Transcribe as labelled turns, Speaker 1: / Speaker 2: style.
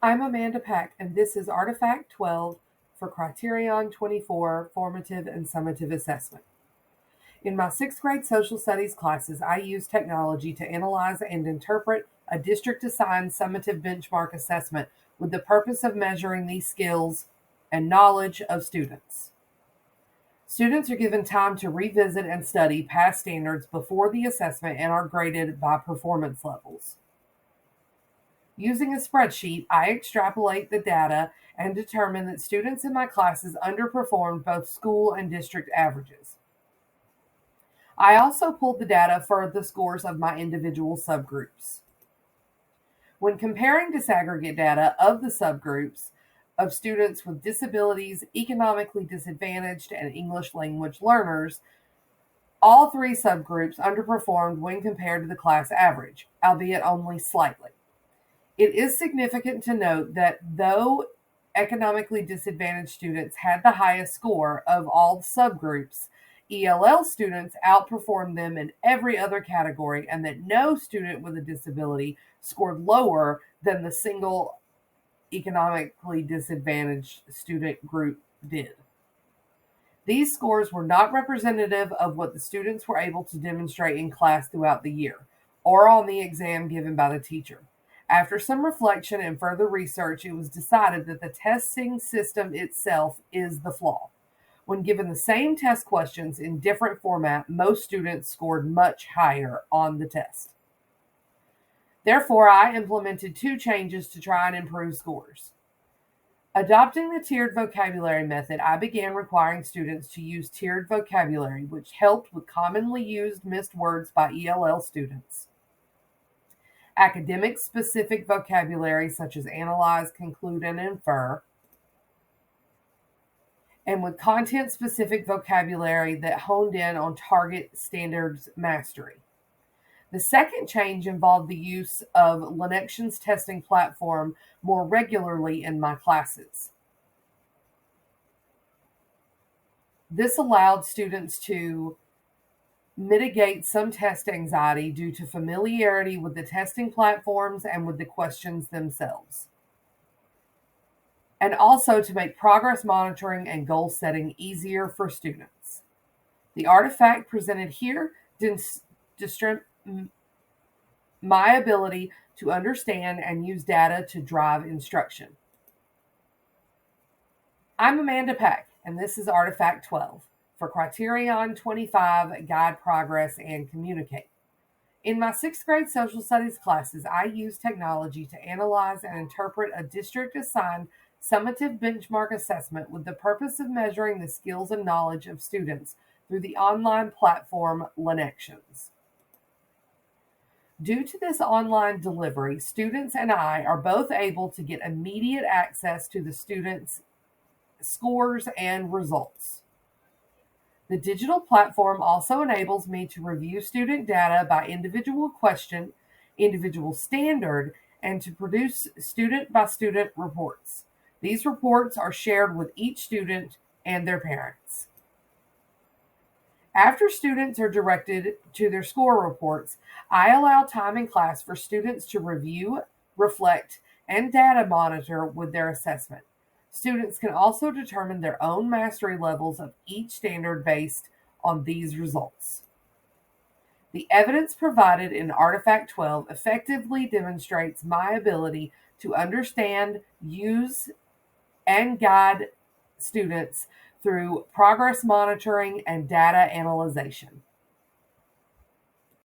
Speaker 1: I'm Amanda Pack, and this is Artifact 12 for Criterion 24 Formative and Summative Assessment. In my sixth grade social studies classes, I use technology to analyze and interpret a district assigned summative benchmark assessment with the purpose of measuring these skills and knowledge of students. Students are given time to revisit and study past standards before the assessment and are graded by performance levels. Using a spreadsheet, I extrapolate the data and determine that students in my classes underperformed both school and district averages. I also pulled the data for the scores of my individual subgroups. When comparing disaggregate data of the subgroups of students with disabilities, economically disadvantaged, and English language learners, all three subgroups underperformed when compared to the class average, albeit only slightly. It is significant to note that though economically disadvantaged students had the highest score of all subgroups, ELL students outperformed them in every other category, and that no student with a disability scored lower than the single economically disadvantaged student group did. These scores were not representative of what the students were able to demonstrate in class throughout the year, or on the exam given by the teacher. After some reflection and further research, it was decided that the testing system itself is the flaw. When given the same test questions in different format, most students scored much higher on the test. Therefore, I implemented two changes to try and improve scores. Adopting the tiered vocabulary method, I began requiring students to use tiered vocabulary, which helped with commonly used missed words by ELL students. Academic-specific vocabulary such as analyze, conclude, and infer, and with content-specific vocabulary that honed in on target standards mastery. The second change involved the use of Lenexion's testing platform more regularly in my classes. This allowed students to mitigate some test anxiety due to familiarity with the testing platforms and with the questions themselves, and also to make progress monitoring and goal setting easier for students. The artifact presented here demonstrates my ability to understand and use data to drive instruction. I'm Amanda Peck, and this is Artifact 12 for Criterion 25 Guide Progress and Communicate. In my sixth grade social studies classes, I use technology to analyze and interpret a district assigned summative benchmark assessment with the purpose of measuring the skills and knowledge of students through the online platform Lenextions. Due to this online delivery, students and I are both able to get immediate access to the students' scores and results. The digital platform also enables me to review student data by individual question, individual standard, and to produce student-by-student reports. These reports are shared with each student and their parents. After students are directed to their score reports, I allow time in class for students to review, reflect, and data monitor with their assessment. Students can also determine their own mastery levels of each standard based on these results. The evidence provided in Artifact 12 effectively demonstrates my ability to understand, use, and guide students through progress monitoring and data analyzation.